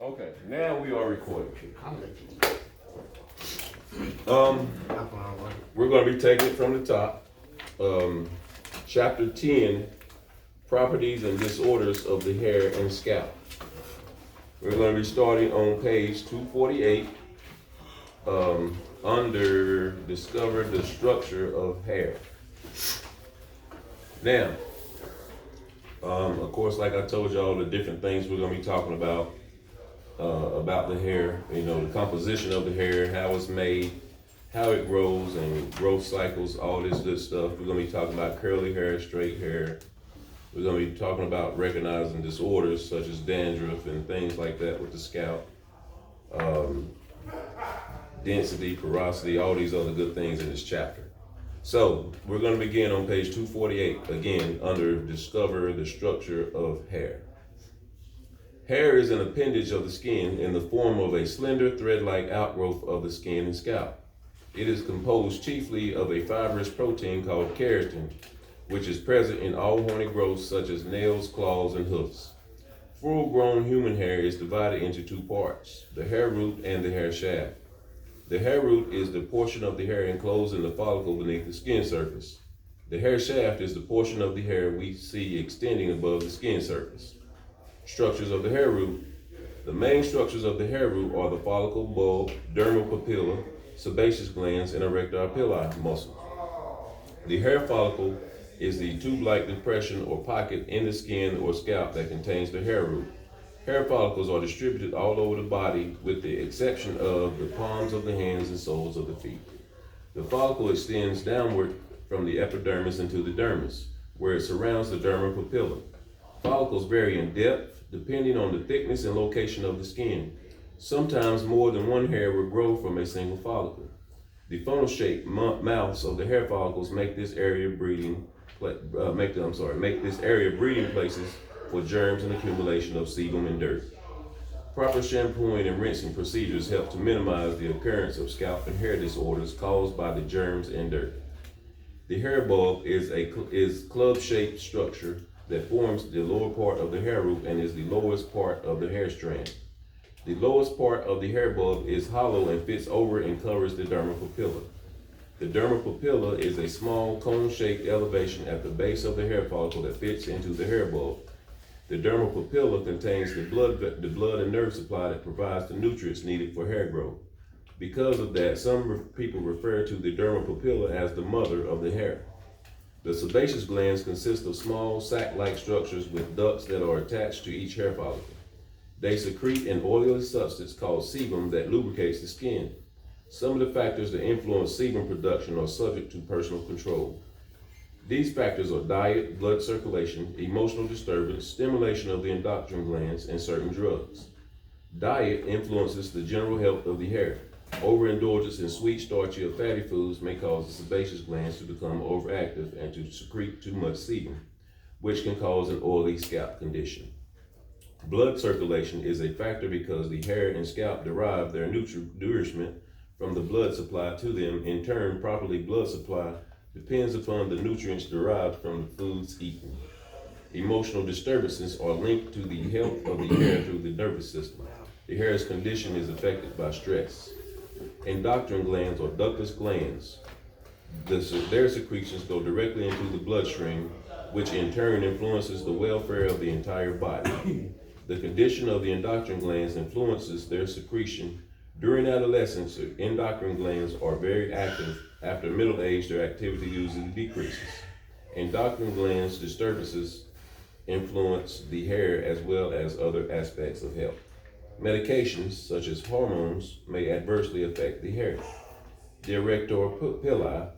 Okay, now we are recording. We're going to be taking it from the top. Chapter 10, Properties and Disorders of the Hair and Scalp. We're going to be starting on page 248, under Discover the Structure of Hair. Now, of course, like I told y'all, the different things we're going to be talking about the hair, the composition of the hair, how it's made, how it grows and growth cycles, all this good stuff. We're going to be talking about curly hair, straight hair. We're going to be talking about recognizing disorders such as dandruff and things like that with the scalp, density, porosity, all these other good things in this chapter. So we're going to begin on page 248, again, under Discover the Structure of Hair. Hair is an appendage of the skin in the form of a slender thread-like outgrowth of the skin and scalp. It is composed chiefly of a fibrous protein called keratin, which is present in all horny growths such as nails, claws, and hoofs. Full-grown human hair is divided into two parts, the hair root and the hair shaft. The hair root is the portion of the hair enclosed in the follicle beneath the skin surface. The hair shaft is the portion of the hair we see extending above the skin surface. Structures of the hair root. The main structures of the hair root are the follicle, bulb, dermal papilla, sebaceous glands, and erector pili muscles. The hair follicle is the tube-like depression or pocket in the skin or scalp that contains the hair root. Hair follicles are distributed all over the body with the exception of the palms of the hands and soles of the feet. The follicle extends downward from the epidermis into the dermis, where it surrounds the dermal papilla. Follicles vary in depth depending on the thickness and location of the skin. Sometimes more than one hair will grow from a single follicle. The funnel-shaped mouths of the hair follicles make this area breeding places for germs and accumulation of sebum and dirt. Proper shampooing and rinsing procedures help to minimize the occurrence of scalp and hair disorders caused by the germs and dirt. The hair bulb is club-shaped structure that forms the lower part of the hair root and is the lowest part of the hair strand. The lowest part of the hair bulb is hollow and fits over and covers the dermal papilla. The dermal papilla is a small cone-shaped elevation at the base of the hair follicle that fits into the hair bulb. The dermal papilla contains the blood and nerve supply that provides the nutrients needed for hair growth. Because of that, some people refer to the dermal papilla as the mother of the hair. The sebaceous glands consist of small sac-like structures with ducts that are attached to each hair follicle. They secrete an oily substance called sebum that lubricates the skin. Some of the factors that influence sebum production are subject to personal control. These factors are diet, blood circulation, emotional disturbance, stimulation of the endocrine glands, and certain drugs. Diet influences the general health of the hair. Overindulgence in sweet, starchy, or fatty foods may cause the sebaceous glands to become overactive and to secrete too much sebum, which can cause an oily scalp condition. Blood circulation is a factor because the hair and scalp derive their nourishment from the blood supply to them. In turn, properly blood supply depends upon the nutrients derived from the foods eaten. Emotional disturbances are linked to the health of the hair through the nervous system. The hair's condition is affected by stress. Endocrine glands or ductless glands, their secretions go directly into the bloodstream, which in turn influences the welfare of the entire body. The condition of the endocrine glands influences their secretion. During adolescence, endocrine glands are very active. After middle age, their activity usually decreases. Endocrine glands disturbances influence the hair as well as other aspects of health. Medications, such as hormones, may adversely affect the hair. The erector pili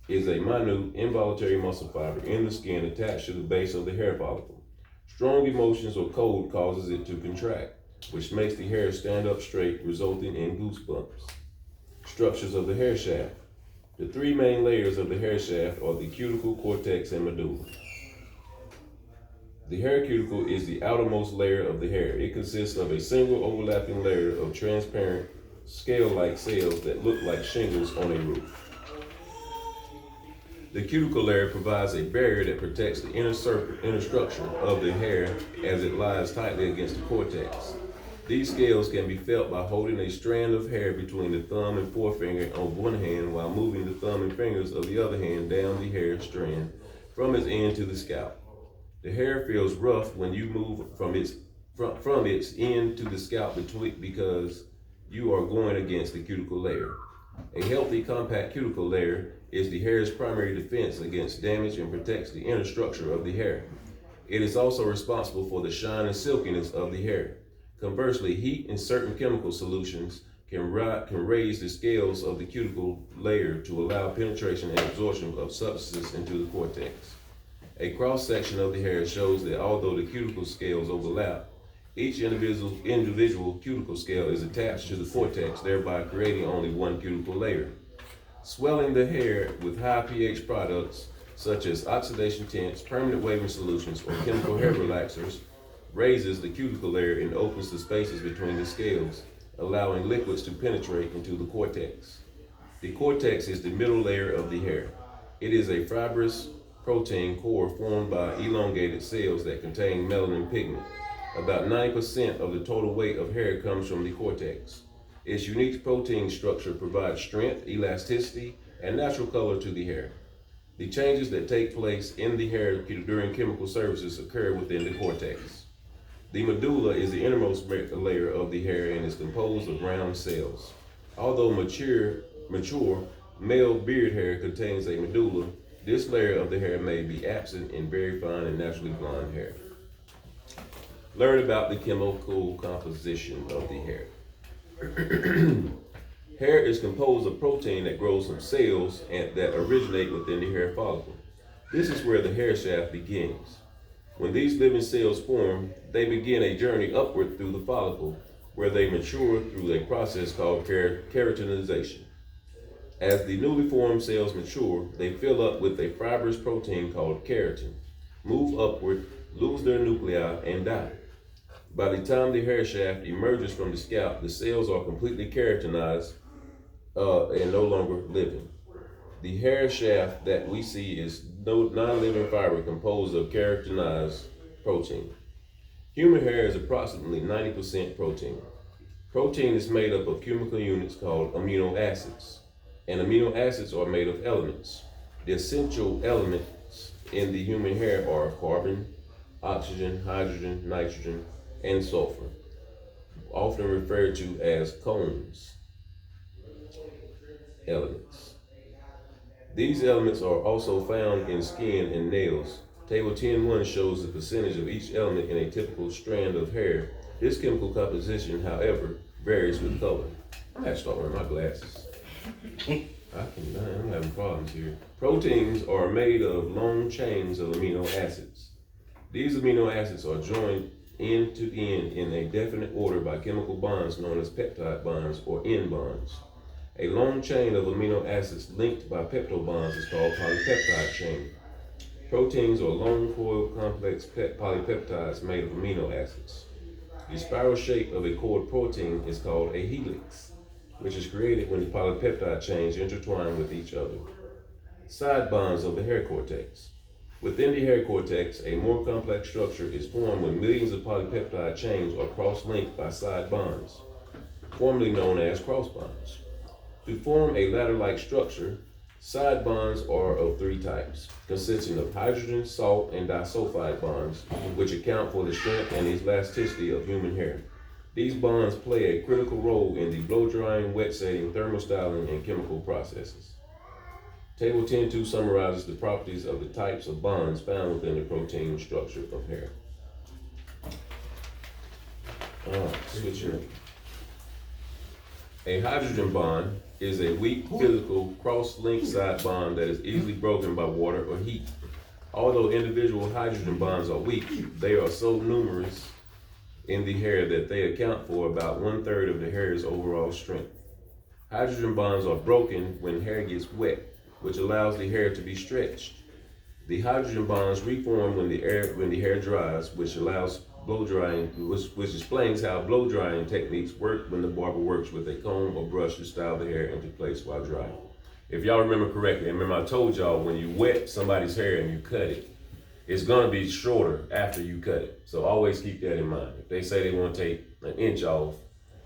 is a minute involuntary muscle fiber in the skin attached to the base of the hair follicle. Strong emotions or cold causes it to contract, which makes the hair stand up straight, resulting in goosebumps. Structures of the hair shaft. The three main layers of the hair shaft are the cuticle, cortex, and medulla. The hair cuticle is the outermost layer of the hair. It consists of a single overlapping layer of transparent, scale-like cells that look like shingles on a roof. The cuticle layer provides a barrier that protects the inner structure of the hair as it lies tightly against the cortex. These scales can be felt by holding a strand of hair between the thumb and forefinger on one hand while moving the thumb and fingers of the other hand down the hair strand from its end to the scalp. The hair feels rough when you move from its end to the scalp because you are going against the cuticle layer. A healthy, compact cuticle layer is the hair's primary defense against damage and protects the inner structure of the hair. It is also responsible for the shine and silkiness of the hair. Conversely, heat and certain chemical solutions can raise the scales of the cuticle layer to allow penetration and absorption of substances into the cortex. A cross-section of the hair shows that although the cuticle scales overlap, each individual cuticle scale is attached to the cortex, thereby creating only one cuticle layer. Swelling the hair with high pH products such as oxidation tints, permanent waving solutions, or chemical hair relaxers raises the cuticle layer and opens the spaces between the scales, allowing liquids to penetrate into the cortex. The cortex is the middle layer of the hair. It is a fibrous protein core formed by elongated cells that contain melanin pigment. About 90% of the total weight of hair comes from the cortex. Its unique protein structure provides strength, elasticity, and natural color to the hair. The changes that take place in the hair during chemical services occur within the cortex. The medulla is the innermost layer of the hair and is composed of round cells. Although mature male beard hair contains a medulla, this layer of the hair may be absent in very fine and naturally blonde hair. Learn about the chemical composition of the hair. Hair is composed of protein that grows from cells that originate within the hair follicle. This is where the hair shaft begins. When these living cells form, they begin a journey upward through the follicle, where they mature through a process called keratinization. As the newly formed cells mature, they fill up with a fibrous protein called keratin, move upward, lose their nuclei, and die. By the time the hair shaft emerges from the scalp, the cells are completely keratinized and no longer living. The hair shaft that we see is non-living fiber composed of keratinized protein. Human hair is approximately 90% protein. Protein is made up of chemical units called amino acids, and amino acids are made of elements. The essential elements in the human hair are carbon, oxygen, hydrogen, nitrogen, and sulfur, often referred to as cones elements. These elements are also found in skin and nails. Table 10.1 shows the percentage of each element in a typical strand of hair. This chemical composition, however, varies with color. I'm gonna have to start wearing my glasses. I'm having problems here. Proteins are made of long chains of amino acids. These amino acids are joined end to end in a definite order by chemical bonds known as peptide bonds or end bonds. A long chain of amino acids linked by peptobonds is called polypeptide chain. Proteins are long coiled complex polypeptides made of amino acids. The spiral shape of a coiled protein is called a helix, which is created when the polypeptide chains intertwine with each other. Side bonds of the hair cortex. Within the hair cortex, a more complex structure is formed when millions of polypeptide chains are cross-linked by side bonds, formerly known as cross bonds. To form a ladder-like structure, side bonds are of three types, consisting of hydrogen, salt, and disulfide bonds, which account for the strength and elasticity of human hair. These bonds play a critical role in the blow-drying, wet-setting, thermostyling, and chemical processes. Table 10.2 summarizes the properties of the types of bonds found within the protein structure of hair. Switching up. A hydrogen bond is a weak physical cross-linked side bond that is easily broken by water or heat. Although individual hydrogen bonds are weak, they are so numerous in the hair that they account for about 1/3 of the hair's overall strength. Hydrogen bonds are broken when hair gets wet, which allows the hair to be stretched. The hydrogen bonds reform when the hair dries, which allows blow drying, which explains how blow drying techniques work when the barber works with a comb or brush to style the hair into place while drying. If y'all remember correctly, remember I told y'all when you wet somebody's hair and you cut it, it's gonna be shorter after you cut it. So always keep that in mind. If they say they want to take an inch off,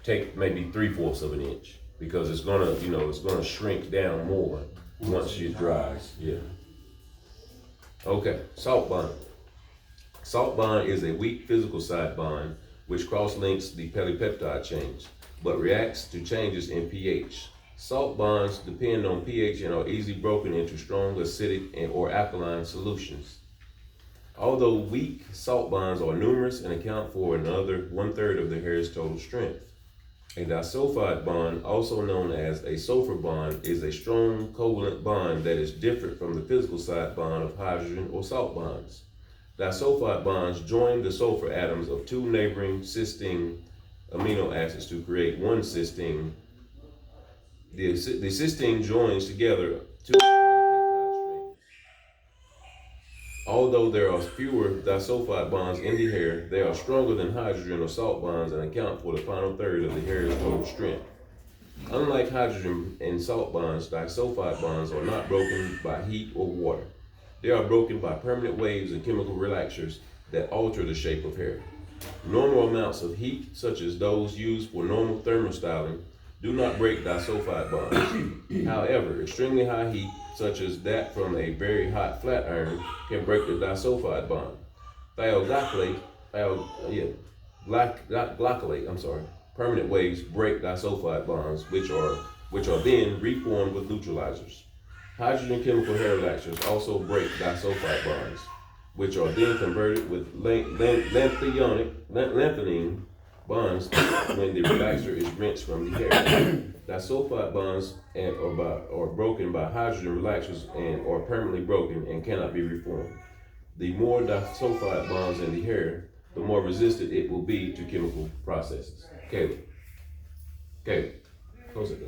take maybe 3/4 of an inch, because it's gonna, it's gonna shrink down more once it dries. Yeah. Okay, salt bond. Salt bond is a weak physical side bond which cross-links the polypeptide chains, but reacts to changes in pH. Salt bonds depend on pH and are easily broken into strong acidic or alkaline solutions. Although weak, salt bonds are numerous and account for another 1/3 of the hair's total strength. A disulfide bond, also known as a sulfur bond, is a strong covalent bond that is different from the physical side bond of hydrogen or salt bonds. Disulfide bonds join the sulfur atoms of two neighboring cysteine amino acids to create one cysteine. The cysteine joins together two polypeptide strings. Although there are fewer disulfide bonds in the hair, they are stronger than hydrogen or salt bonds and account for the final third of the hair's total strength. Unlike hydrogen and salt bonds, disulfide bonds are not broken by heat or water. They are broken by permanent waves and chemical relaxers that alter the shape of hair. Normal amounts of heat, such as those used for normal thermostyling, do not break disulfide bonds. However, extremely high heat, such as that from a very hot flat iron, can break the disulfide bond. Glycolate, permanent waves break disulfide bonds, which are then reformed with neutralizers. Hydrogen chemical hair relaxers also break disulfide bonds, which are then converted with lengthening bonds when the relaxer is rinsed from the hair. Disulfide bonds are broken by hydrogen relaxers and are permanently broken and cannot be reformed. The more disulfide bonds in the hair, the more resistant it will be to chemical processes. Caleb, close it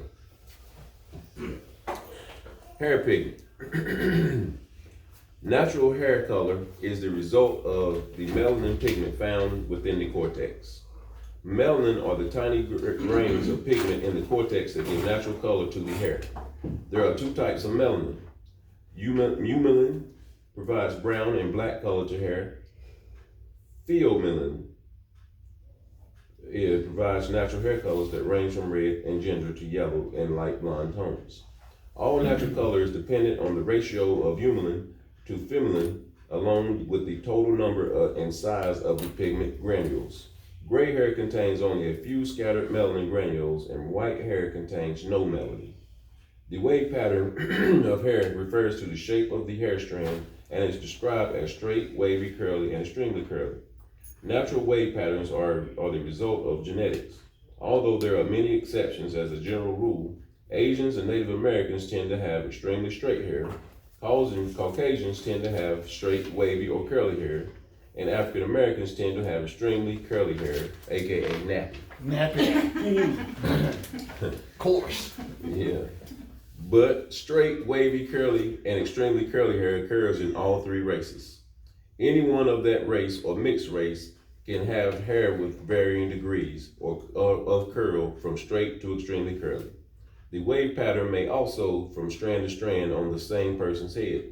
down. Hair pigment. Natural hair color is the result of the melanin pigment found within the cortex. Melanin are the tiny grains of pigment in the cortex that give natural color to the hair. There are two types of melanin. Eumelanin provides brown and black color to hair. Pheomelanin, it provides natural hair colors that range from red and ginger to yellow and light blonde tones. All natural color is dependent on the ratio of eumelanin to pheomelanin, along with the total number and size of the pigment granules. Gray hair contains only a few scattered melanin granules, and white hair contains no melanin. The wave pattern of hair refers to the shape of the hair strand and is described as straight, wavy, curly, and extremely curly. Natural wave patterns are the result of genetics. Although there are many exceptions, as a general rule, Asians and Native Americans tend to have extremely straight hair, Caucasians tend to have straight, wavy, or curly hair, and African Americans tend to have extremely curly hair, aka nappy. Nappy. Coarse. Yeah. But straight, wavy, curly, and extremely curly hair occurs in all three races. Anyone of that race or mixed race can have hair with varying degrees of curl from straight to extremely curly. The wave pattern may also from strand to strand on the same person's head.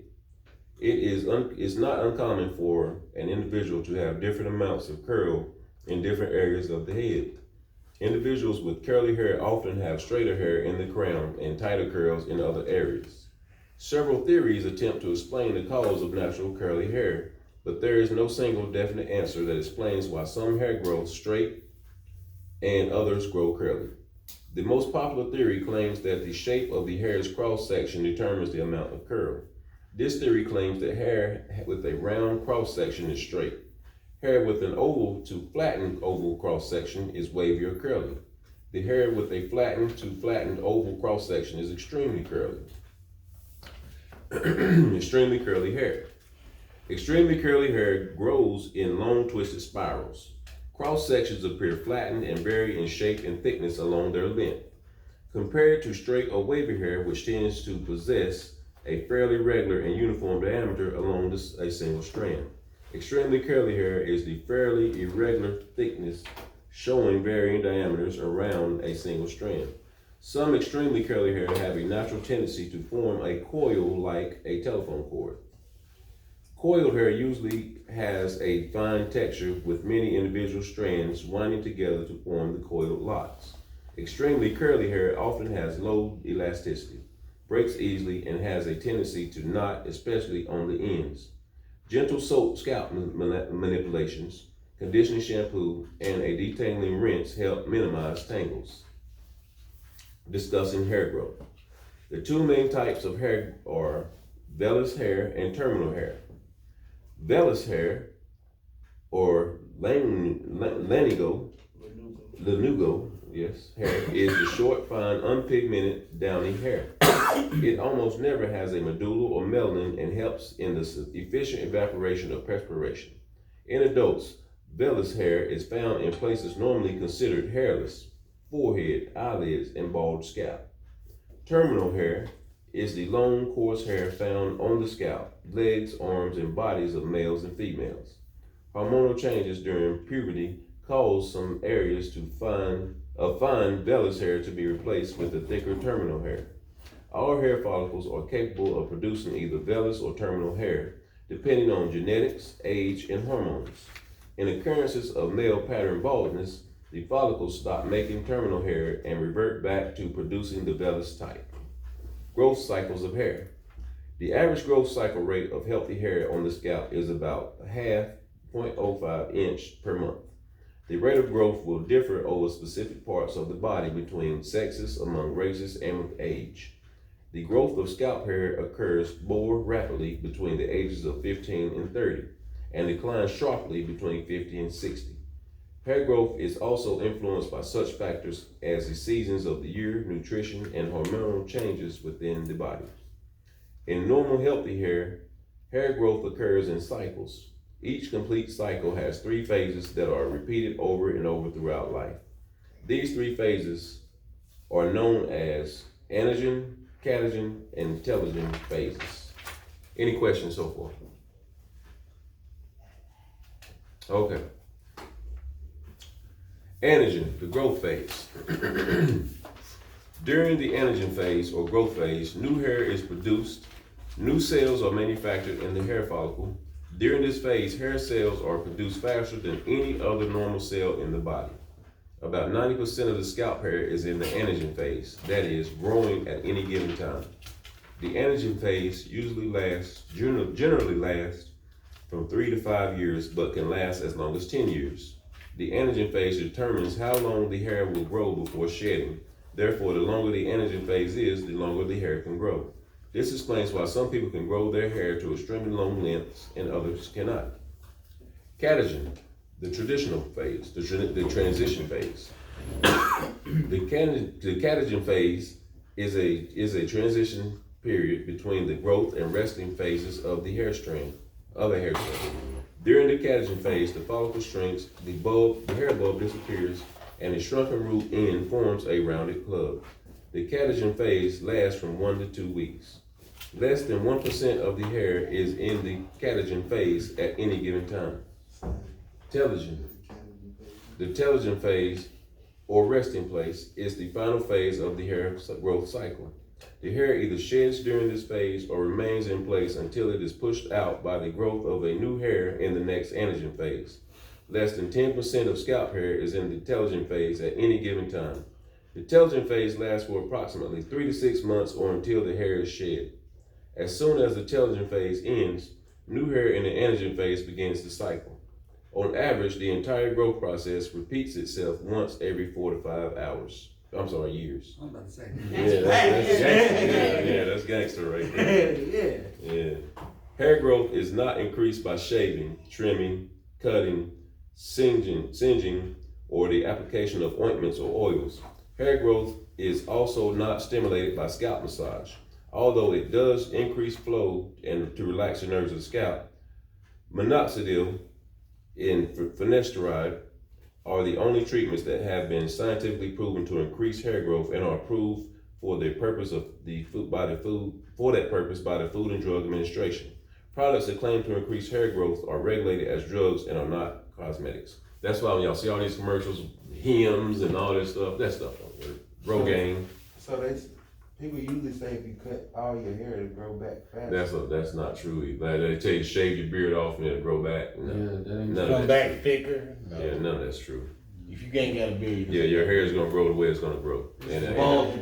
It's not uncommon for an individual to have different amounts of curl in different areas of the head. Individuals with curly hair often have straighter hair in the crown and tighter curls in other areas. Several theories attempt to explain the cause of natural curly hair, but there is no single definite answer that explains why some hair grow straight and others grow curly. The most popular theory claims that the shape of the hair's cross-section determines the amount of curl. This theory claims that hair with a round cross-section is straight. Hair with an oval to flattened oval cross-section is wavy or curly. The hair with a flattened to flattened oval cross-section is extremely curly. Extremely curly hair. Extremely curly hair grows in long twisted spirals. Cross-sections appear flattened and vary in shape and thickness along their length, compared to straight or wavy hair, which tends to possess a fairly regular and uniform diameter along a single strand. Extremely curly hair is the fairly irregular thickness, showing varying diameters around a single strand. Some extremely curly hair have a natural tendency to form a coil like a telephone cord. Coiled hair usually has a fine texture with many individual strands winding together to form the coiled locks. Extremely curly hair often has low elasticity, breaks easily, and has a tendency to knot, especially on the ends. Gentle scalp manipulations, conditioning shampoo, and a detangling rinse help minimize tangles. Discussing hair growth. The two main types of hair are vellus hair and terminal hair. Vellus hair, or lanugo, hair is the short, fine, unpigmented, downy hair. It almost never has a medulla or melanin and helps in the efficient evaporation of perspiration. In adults, vellus hair is found in places normally considered hairless: forehead, eyelids, and bald scalp. Terminal hair is the long, coarse hair found on the scalp, legs, arms, and bodies of males and females. Hormonal changes during puberty cause some areas of fine vellus hair to be replaced with the thicker terminal hair. All hair follicles are capable of producing either vellus or terminal hair, depending on genetics, age, and hormones. In occurrences of male pattern baldness, the follicles stop making terminal hair and revert back to producing the vellus type. Growth cycles of hair. The average growth cycle rate of healthy hair on the scalp is about 0.05 inch per month. The rate of growth will differ over specific parts of the body between sexes, among races, and with age. The growth of scalp hair occurs more rapidly between the ages of 15 and 30, and declines sharply between 50 and 60. Hair growth is also influenced by such factors as the seasons of the year, nutrition, and hormonal changes within the body. In normal healthy hair, hair growth occurs in cycles. Each complete cycle has 3 phases that are repeated over and over throughout life. These 3 phases are known as anagen, catagen, and telogen phases. Any questions so far? Okay. Anagen, the growth phase. During the anagen phase or growth phase, new hair is produced. New cells are manufactured in the hair follicle. During this phase, hair cells are produced faster than any other normal cell in the body. About 90% of the scalp hair is in the anagen phase, that is, growing at any given time. The anagen phase generally lasts from 3 to 5 years, but can last as long as 10 years. The anagen phase determines how long the hair will grow before shedding. Therefore, the longer the anagen phase is, the longer the hair can grow. This explains why some people can grow their hair to extremely long lengths and others cannot. Catagen, the traditional phase, the transition phase. The catagen phase is a transition period between the growth and resting phases of the hair strand. During the catagen phase, the follicle shrinks, the hair bulb disappears, and a shrunken root end forms a rounded club. The catagen phase lasts from 1 to 2 weeks. Less than 1% of the hair is in the catagen phase at any given time. Telogen. The telogen phase, or resting place, is the final phase of the hair growth cycle. The hair either sheds during this phase or remains in place until it is pushed out by the growth of a new hair in the next anagen phase. Less than 10% of scalp hair is in the telogen phase at any given time. The telogen phase lasts for approximately 3 to 6 months or until the hair is shed. As soon as the telogen phase ends, new hair in the anagen phase begins the cycle. On average, the entire growth process repeats itself once every 4 to 5 years. I'm about to say. That's gangster. Yeah, that's gangster right there. Yeah. Hair growth is not increased by shaving, trimming, cutting, singeing, or the application of ointments or oils. Hair growth is also not stimulated by scalp massage. Although it does increase flow and to relax the nerves of the scalp, minoxidil and finasteride are the only treatments that have been scientifically proven to increase hair growth and are approved for the purpose of by the Food and Drug Administration. Products that claim to increase hair growth are regulated as drugs and are not cosmetics. That's why when y'all see all these commercials, Hims and all this stuff, that stuff don't work. Rogaine. So People usually say if you cut all your hair, it'll grow back fast. That's not true. Like they tell you shave your beard off and it'll grow back. No. Yeah, that ain't Come back thicker. No. Yeah, none of that's true. If you ain't got a beard, Yeah, your hair is gonna grow the way it's gonna grow.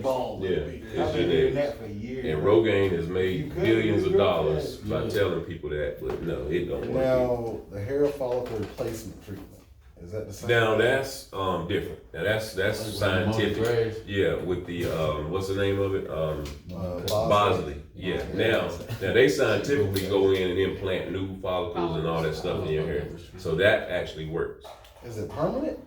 bald. Yeah, I've been doing that for years. And Rogaine has made You could billions of do dollars that. by telling people that, but no, it don't work. Now, the hair follicle replacement treatment, is that the same? Now that's different. Now that's Like scientific. Yeah, with the what's the name of it? Bosley. Yeah. Now they scientifically go in and implant new follicles and all that stuff in your hair. So that actually works. Is it permanent?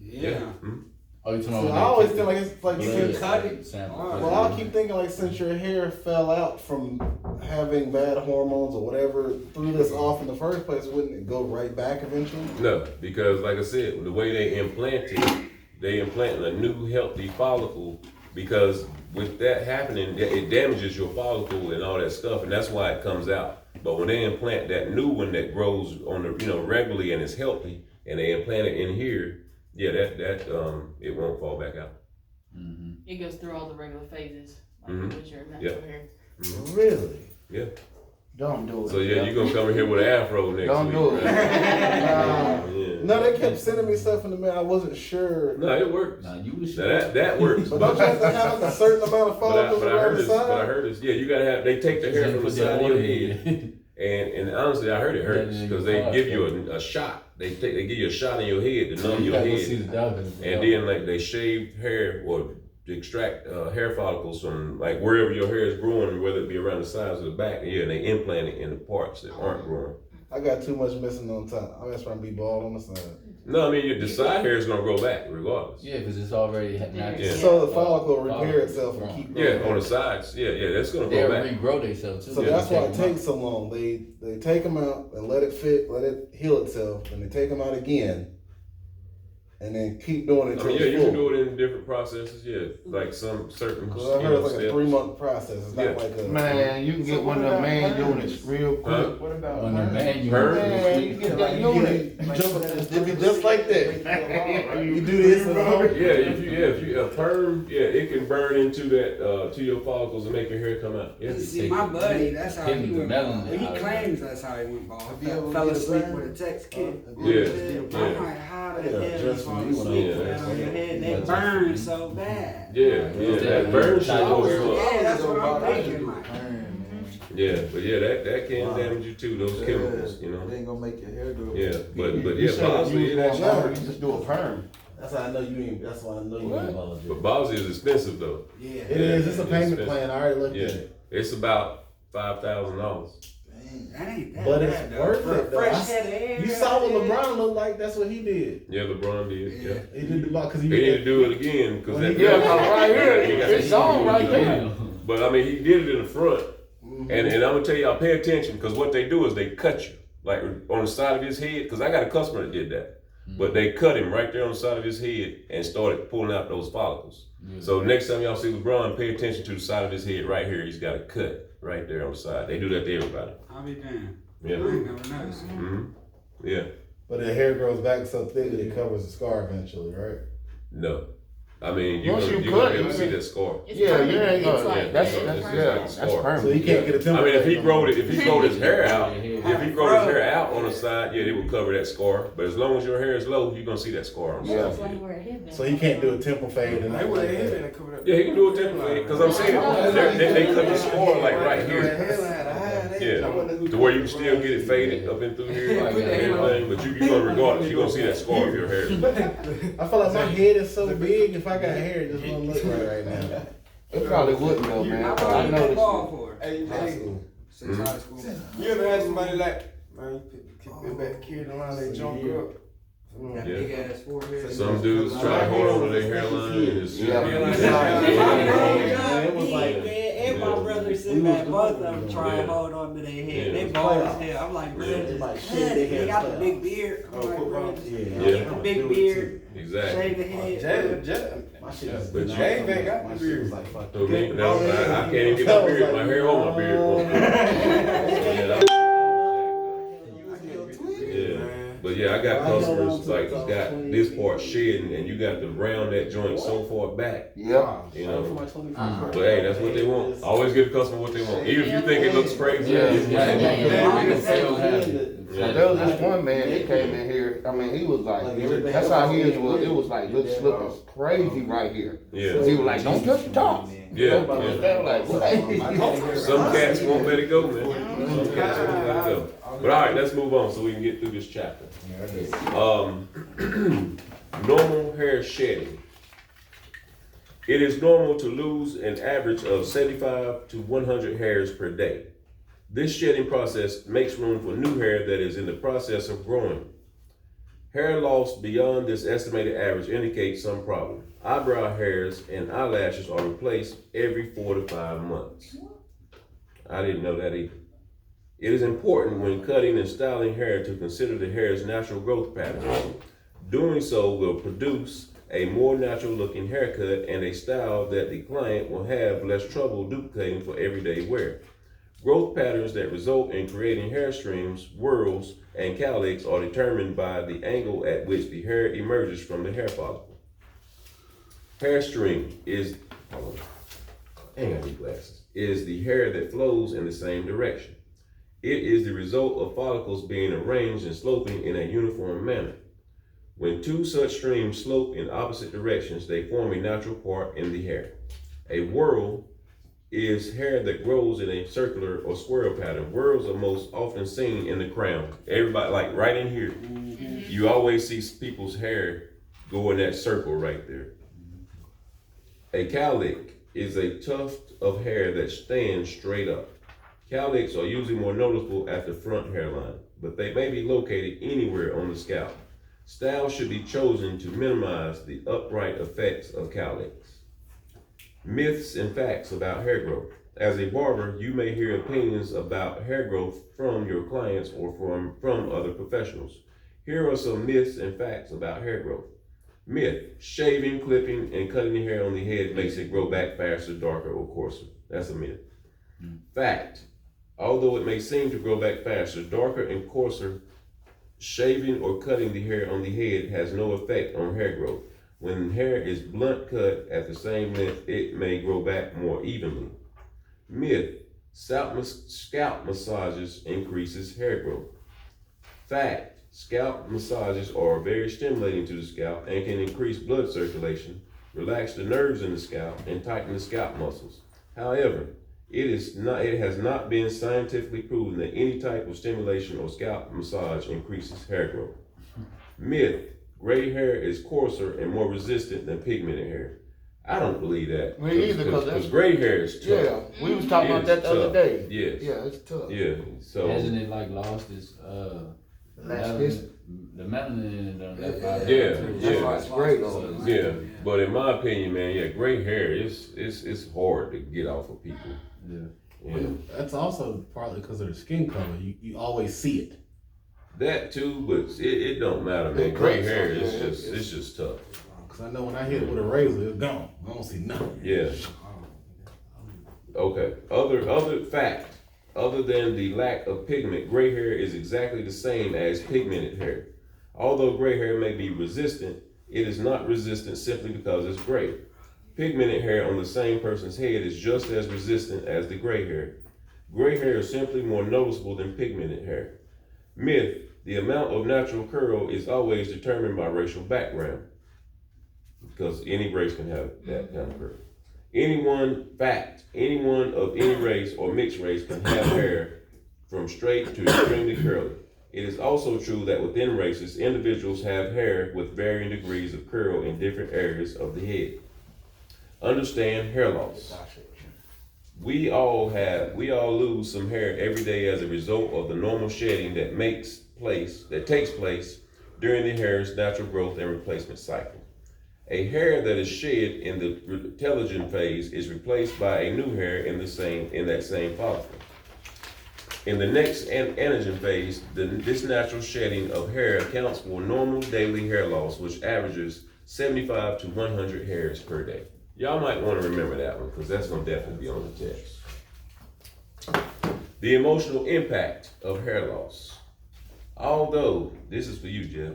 Yeah. Hmm? Oh, you So talking I about always feel like it's like since, cut it. well, I keep thinking like since your hair fell out from having bad hormones or whatever threw this off in the first place, wouldn't it go right back eventually? No, because like I said, the way they implant a new healthy follicle, because with that happening, it damages your follicle and all that stuff, and that's why it comes out. But when they implant that new one that grows on the regularly and is healthy, and they implant it in here, yeah, that it won't fall back out. Mm-hmm. It goes through all the regular phases, like with your natural hair. Mm-hmm. Really? Yeah. Don't do it. So yeah, you're gonna come in here with an afro next Don't week. do it. Yeah. No, they kept sending me stuff in the mail. I wasn't sure. No, it works. Nah, you was Now, that works. But don't you have to have a certain amount of follicles But I around heard the this. But I side? heard this. Yeah, you gotta have. They take the hair from the side of your head, and honestly, I heard it hurts because they give you a shot. They give you a shot in your head to numb your head, and then like they shave hair or extract hair follicles from like wherever your hair is growing, whether it be around the sides or the back. Yeah, and they implant it in the parts that aren't growing. I got too much missing on top. I'm just trying to be bald on the side. No, I mean the side hair is gonna grow back regardless. Yeah, because it's already natural. Yeah. So the follicle will repair itself and keep growing. Yeah, on the sides. Yeah, that's gonna They'll grow back. regrow themselves too. So that's why it takes so long. They take them out and let it heal itself, and they take them out again, and then keep doing it I until mean, it's you full. can do it in different processes. Yeah, like some certain. Because I heard it's like a steps. 3-month process. It's not Yeah. like a Man, you can get one of them man units real quick. Huh? What about On the perm? man, you Perm? Man, you get that unit. It'd be just like that. You do this and all. If you a perm, it can burn into that to your follicles and make your hair come out. Yeah. See, my buddy, that's how he went bald. melanin He out of claims that's how he went bald. Have you ever Fell been asleep burned? with a text kit. Yeah. I'm like, how the Yeah, hell you just fall when you went asleep over with there. that on your head? They That's burn just- so bad. Yeah, that burn shit over. Yeah, that's what I'm thinking. Like, Yeah, but that can damage you too. Those chemicals, you It know. ain't gonna make your hair grow. Yeah, but You yeah, should've Bosley, used it that actually shower, works. you just do a perm. That's how I know you ain't. That's why I know you ain't bald. But Bosley is expensive though. yeah. It is. It's a payment expensive. plan. I already looked Yeah, at it. it's about $5,000. That ain't that But bad, it's though. worth For a it, though. fresh head of hair. You saw what LeBron looked like. That's what he did. Yeah, LeBron did. Yeah, He did the ball because he need to do it again because that. Yeah, 'cause right here, He got it's that- on right there. But I mean, he did it in the front, and I'm gonna tell y'all, pay attention because what they do is they cut you like on the side of his head. Because I got a customer that did that, but they cut him right there on the side of his head and started pulling out those follicles. So next time y'all see LeBron, pay attention to the side of his head right here. He's got a cut right there on the side. They do that to everybody. I'll be damned. Yeah. I ain't never noticed. Yeah. But the hair grows back so thick that it covers the scar eventually, right? No. I mean, you're Once gonna, you you're cut gonna be it, able to see that scar. It's Yeah, permanent. you ain't It's gonna. like- That's it's that's like that's scar. permanent. So he can't get a temper. I mean, if he fade growed no it, if he growed his hair out, if he growed his hair out on the side, yeah, it would cover that scar. But as long as your hair is low, you're gonna see that scar on the That's side. why he wear a headband. So he can't do a temple fade and They nothing would like have hit that. it and covered up. Yeah, he can do a temporary because I'm saying they cut the scar like right here. Yeah, to where you can still get it faded up and through here and everything, but you gonna regardless, you gonna see that scar of your hair. I feel like my head is so big. If I got hair, it just won't look right now. It probably wouldn't though, man. How I long you been noticed. bald for? Hey, High hey, school. Since high school. you ever had somebody like, man, you pick back kid around, they jump up. That Yeah. big ass forehead. Some dudes try to hold on to their hairline and it's Yeah. It was like- and my brother sitting back, both of them trying to hold on to their head. Yeah. They bald as hell. I'm like, bro, It's like just shit, cut they it. They had got the playoffs. big beard. I'm like, bro, just Yeah. keep the big beard, exactly. shave the head. My shit is But not- Jay ain't got my the shit beard. was like fuck. So me, no, I can't even get my beard, my hair on my beard. Yeah, but But yeah, I got I got customers on to like about got 20. this part shedding, and you got to round that joint so far back. Yeah. You know. For my 25th But birthday. hey, that's what they want. Always give the customer what they want, even if you think it looks crazy. Yeah. it's what they want. I can feel happy. Yeah. There was this one man that came in here. I mean, he was like, that's how his was. It was like looking crazy right here. Yeah. He was like, don't touch the top. Yeah, Nobody was yeah. there like, what? Some cats won't let it go, man. Some cats won't let it go. But all right, let's move on so we can get through this chapter. Normal hair shedding. It is normal to lose an average of 75 to 100 hairs per day. This shedding process makes room for new hair that is in the process of growing. Hair loss beyond this estimated average indicates some problem. Eyebrow hairs and eyelashes are replaced every 4 to 5 months. I didn't know that either. It is important when cutting and styling hair to consider the hair's natural growth patterns. Doing so will produce a more natural looking haircut and a style that the client will have less trouble duplicating for everyday wear. Growth patterns that result in creating hair streams, whorls, and cowlicks are determined by the angle at which the hair emerges from the hair follicle. Hair stream is, is the hair that flows in the same direction. It is the result of follicles being arranged and sloping in a uniform manner. When two such streams slope in opposite directions, they form a natural part in the hair. A whorl is hair that grows in a circular or squirrel pattern. Whorls are most often seen in the crown. Everybody, like right in here, you always see people's hair go in that circle right there. A cowlick is a tuft of hair that stands straight up. Cowlicks are usually more noticeable at the front hairline, but they may be located anywhere on the scalp. Styles should be chosen to minimize the upright effects of cowlicks. Myths and facts about hair growth. As a barber, you may hear opinions about hair growth from your clients or from other professionals. Here are some myths and facts about hair growth. Myth: shaving, clipping, and cutting the hair on the head makes it grow back faster, darker, or coarser. That's a myth. Fact: although it may seem to grow back faster, darker, and coarser, shaving or cutting the hair on the head has no effect on hair growth. When hair is blunt cut at the same length, it may grow back more evenly. Myth: scalp massages increases hair growth. Fact: scalp massages are very stimulating to the scalp and can increase blood circulation, relax the nerves in the scalp, and tighten the scalp muscles. However, it has not been scientifically proven that any type of stimulation or scalp massage increases hair growth. Myth: gray hair is coarser and more resistant than pigmented hair. I don't believe that. Me either, because gray hair is tough. Yeah, we was talking about that the other day. Yes. Yeah, it's tough. Yeah. So Hasn't it like lost its Elasticity. the melanin and left out? Yeah, That's why it's great on yeah, but in my opinion, man, yeah, gray hair it's hard to get off of people. Yeah. Yeah. That's also partly because of the skin color. You always see it. That too, but it don't matter, man. It Gray cracks hair up, is yeah, it's just tough. Because I know when I hit it with a razor, it's gone. I don't see nothing. Yeah. Okay. Other fact. Other than the lack of pigment, gray hair is exactly the same as pigmented hair. Although gray hair may be resistant, it is not resistant simply because it's gray. Pigmented hair on the same person's head is just as resistant as the gray hair. Gray hair is simply more noticeable than pigmented hair. Myth: the amount of natural curl is always determined by racial background, because any race can have that kind of curl. Anyone of any race or mixed race can have hair from straight to extremely curly. It is also true that within races, individuals have hair with varying degrees of curl in different areas of the head. Understand hair loss. We all lose some hair every day as a result of the normal shedding that takes place during the hair's natural growth and replacement cycle. A hair that is shed in the telogen phase is replaced by a new hair in that same follicle. In the next anagen phase, this natural shedding of hair accounts for normal daily hair loss, which averages 75 to 100 hairs per day. Y'all might want to remember that one, because that's going to definitely be on the text. The emotional impact of hair loss. Although, this is for you, Jeff.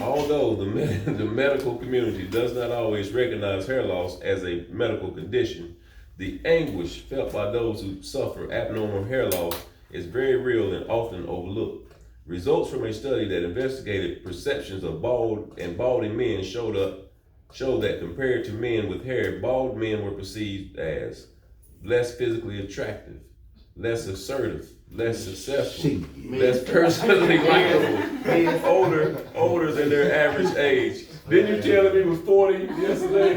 Although the medical community does not always recognize hair loss as a medical condition, the anguish felt by those who suffer abnormal hair loss is very real and often overlooked. Results from a study that investigated perceptions of bald and balding men showed that compared to men with hair, bald men were perceived as less physically attractive, less assertive, less successful, less personally likable, older than their average age. Didn't you tell him he was 40 yesterday?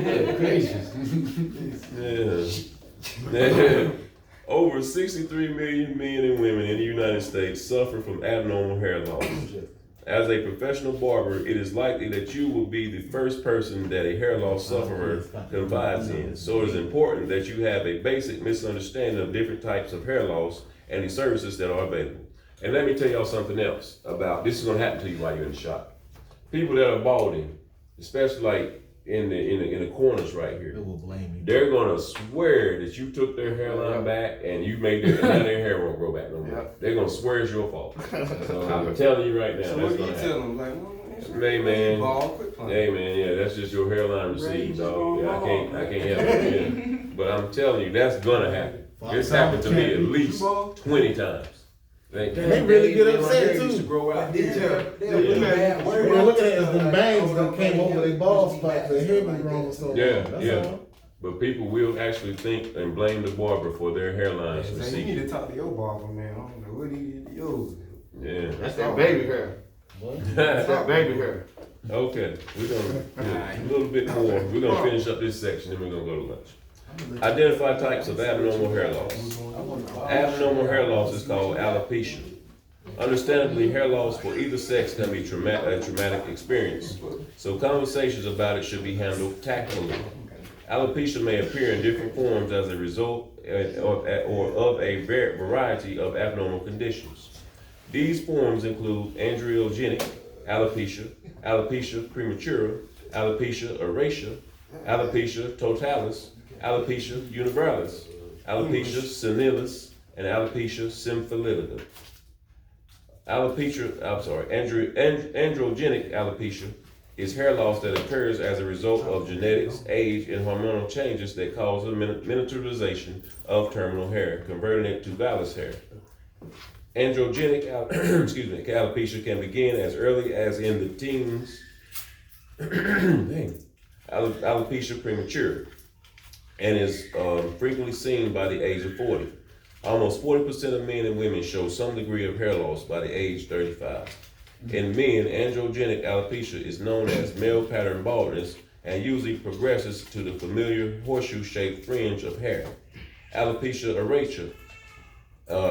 Yeah. Over 63 million men and women in the United States suffer from abnormal hair loss. As a professional barber, it is likely that you will be the first person that a hair loss sufferer confides in. So it is important that you have a basic misunderstanding of different types of hair loss and the services that are available. And let me tell y'all something else about, this is gonna happen to you while you're in the shop. People that are balding, especially like in the corners right here, It will blame you. they're gonna swear that you took their hairline back and you made their, now their hair won't grow back no more. They're gonna swear it's your fault. So I'm telling you right now, So that's what do you gonna tell happen. them? Like, well, Hey man, ball, quit playing. hey man, yeah, that's just your hairline receipt, dog. Yeah, I can't help it. Yeah. But I'm telling you, that's gonna happen. This happened to me at least 20 times. They really get upset Used to too. grow out. What they're looking at is the bangs that came over their bald spot, the hair been growing so long. Yeah, That's yeah. all. But people will actually think and blame the barber for their hairlines So you receding. need to talk to your barber, man. I don't know what he did to yours. Yeah. That's that baby hair. That's that baby hair. Okay, we're gonna, a little bit more. We're gonna finish up this section, then we're gonna go to lunch. Identify types of abnormal hair loss. Abnormal hair loss is called alopecia. Understandably, hair loss for either sex can be a traumatic experience, so conversations about it should be handled tactfully. Alopecia may appear in different forms as a result or of a variety of abnormal conditions. These forms include androgenic alopecia, alopecia prematura, alopecia areata, alopecia totalis, alopecia universalis, alopecia senilis, and alopecia symphylitica. Androgenic alopecia is hair loss that occurs as a result of genetics, age, and hormonal changes that cause the miniaturization of terminal hair, converting it to vellus hair. Androgenic alopecia can begin as early as in the teens. Alopecia prematura, and is frequently seen by the age of 40. Almost 40% of men and women show some degree of hair loss by the age 35. In men, androgenic alopecia is known as male pattern baldness and usually progresses to the familiar horseshoe-shaped fringe of hair. Alopecia areata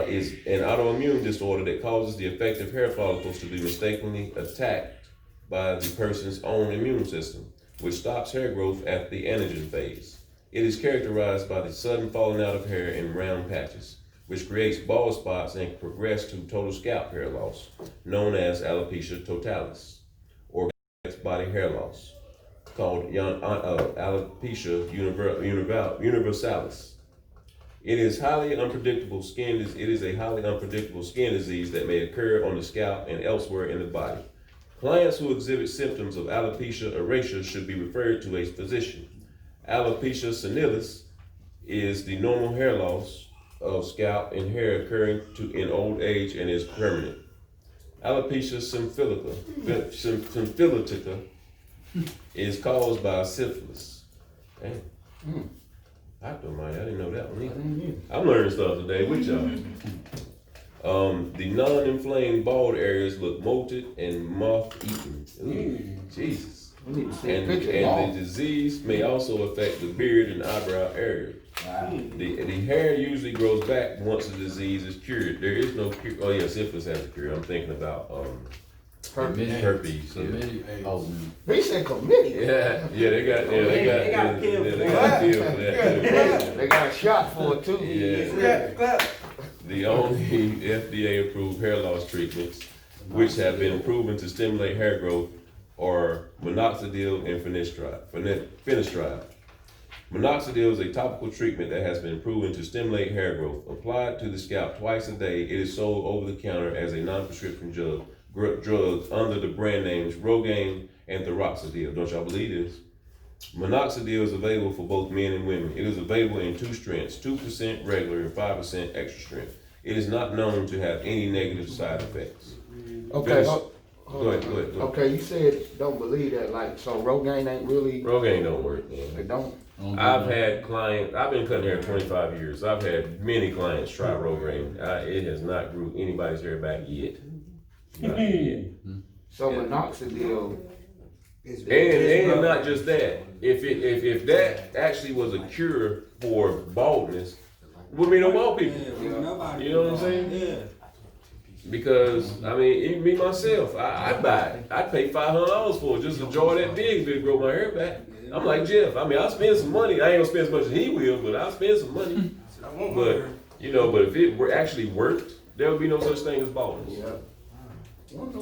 is an autoimmune disorder that causes the affected hair follicles to be mistakenly attacked by the person's own immune system, which stops hair growth at the anagen phase. It is characterized by the sudden falling out of hair in round patches, which creates bald spots and progress to total scalp hair loss, known as alopecia totalis, or body hair loss, called alopecia universalis. It is a highly unpredictable skin disease that may occur on the scalp and elsewhere in the body. Clients who exhibit symptoms of alopecia areata should be referred to a physician. Alopecia senilis is the normal hair loss of scalp and hair occurring in old age and is permanent. Alopecia symphylitica is caused by syphilis. Damn. I didn't know that one either. I'm learning stuff today with y'all. The non-inflamed bald areas look molted and moth-eaten. Ooh, Jesus. And the disease may also affect the beard and eyebrow area. Wow. The hair usually grows back once the disease is cured. There is no cure. Oh yeah, syphilis has a cure. I'm thinking about herpes. They said chlamydia. They got killed for that. They got shot for it too. Yeah. The only FDA-approved hair loss treatments, which have been proven to stimulate hair growth, are minoxidil and finasteride. Minoxidil is a topical treatment that has been proven to stimulate hair growth. Applied to the scalp twice a day, it is sold over the counter as a non-prescription drugs under the brand names Rogaine and Thyroxidil. Don't y'all believe this? Minoxidil is available for both men and women. It is available in 2 strengths, 2% regular and 5% extra strength. It is not known to have any negative side effects. Okay, Go ahead. okay, you said don't believe that, like, so Rogaine ain't really, Rogaine don't work, man. it don't? I've had clients, I've been cutting hair 25 years. I've had many clients try Rogaine. It has not grew anybody's hair back yet. Not yet. So minoxidil, And not just that. If that actually was a cure for baldness, would be no bald people. You know what I'm saying? Yeah. Because I mean, even me myself, I'd buy it. I'd pay $500 for it just to enjoy that big if it grow my hair back. I'm like Jeff. I mean, I'll spend some money. I ain't gonna spend as much as he will, but I'll spend some money. But you know, but if it actually worked, there would be no such thing as baldness. What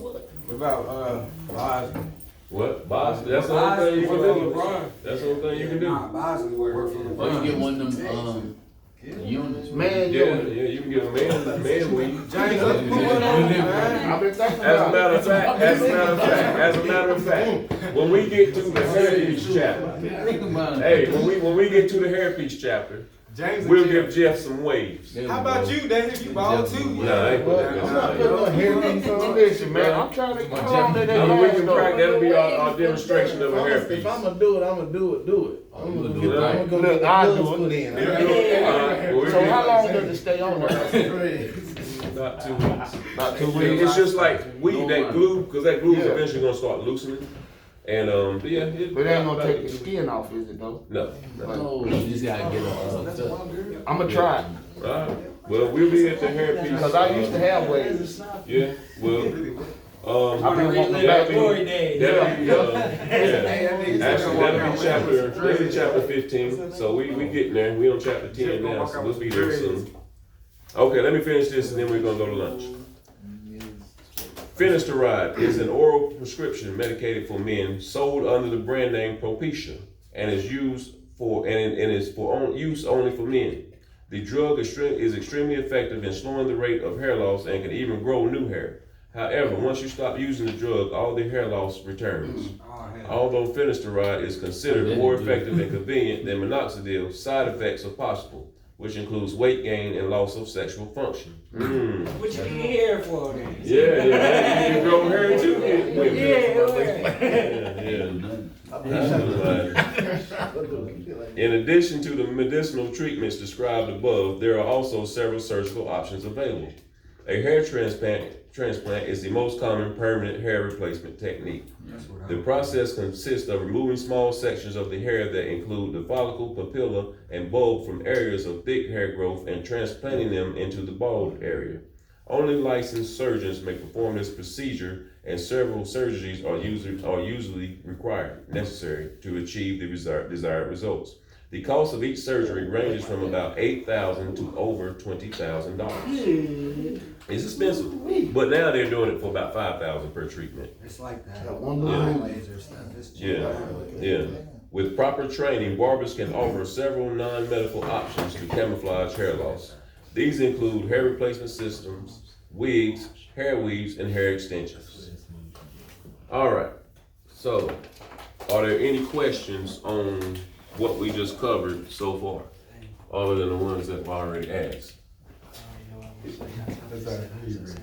about Bosley? What? Bosley? That's the only thing you can do. That's the only thing you can do. Bosley work for Or you get one of them units. man, Yeah, you can get a man weed. James, let's put one on, man. I've been thinking As a about matter it. of fact, when we get to the hairpiece chapter, hey, when we get to the hairpiece chapter, James, we'll give Jeff some waves. How about you, Dave? You bald too? Nah, I ain't putting that I'm not in. putting no hairpiece on. Listen, man, I'm trying to get on to that. I mean, we can crack, that'll be our demonstration of a If hairpiece. I'm gonna do it, I'm gonna do it. I'm gonna do it. I'm gonna Look, get I'll the do it. put in. So how long does it stay on there? About 2 weeks. About 2 weeks. It's just like weed, that glue, because that glue is eventually gonna start loosening. And yeah, But it ain't gonna take the skin off, is it though? No. Oh, you just gotta get a I'm gonna try it. Alright. Well, we'll be at the hairpiece. Cause I used to have waves. Yeah. Well. I've been wanting to back Glory days. That'll be chapter 15. So we getting there. We on chapter 10 now, so we'll be there soon. Okay, let me finish this and then we're gonna go to lunch. Finasteride is an oral prescription medicated for men sold under the brand name Propecia and is used for use only for men. The drug is extremely effective in slowing the rate of hair loss and can even grow new hair. However, once you stop using the drug, all the hair loss returns. Although finasteride is considered more effective and convenient than minoxidil, side effects are possible, which includes weight gain and loss of sexual function. What you need hair for then? Yeah, you can grow hair too. In addition to the medicinal treatments described above, there are also several surgical options available. A hair transplant is the most common permanent hair replacement technique. The process consists of removing small sections of the hair that include the follicle, papilla, and bulb from areas of thick hair growth and transplanting them into the bald area. Only licensed surgeons may perform this procedure, and several surgeries are usually necessary to achieve the desired results. The cost of each surgery ranges from about $8,000 to over $20,000. It's expensive, but now they're doing it for about $5,000 per treatment. It's like that. One Laser stuff. It's Yeah. With proper training, barbers can offer several non-medical options to camouflage hair loss. These include hair replacement systems, wigs, hair weaves, and hair extensions. All right. So, are there any questions on what we just covered so far, other than the ones that I've already asked?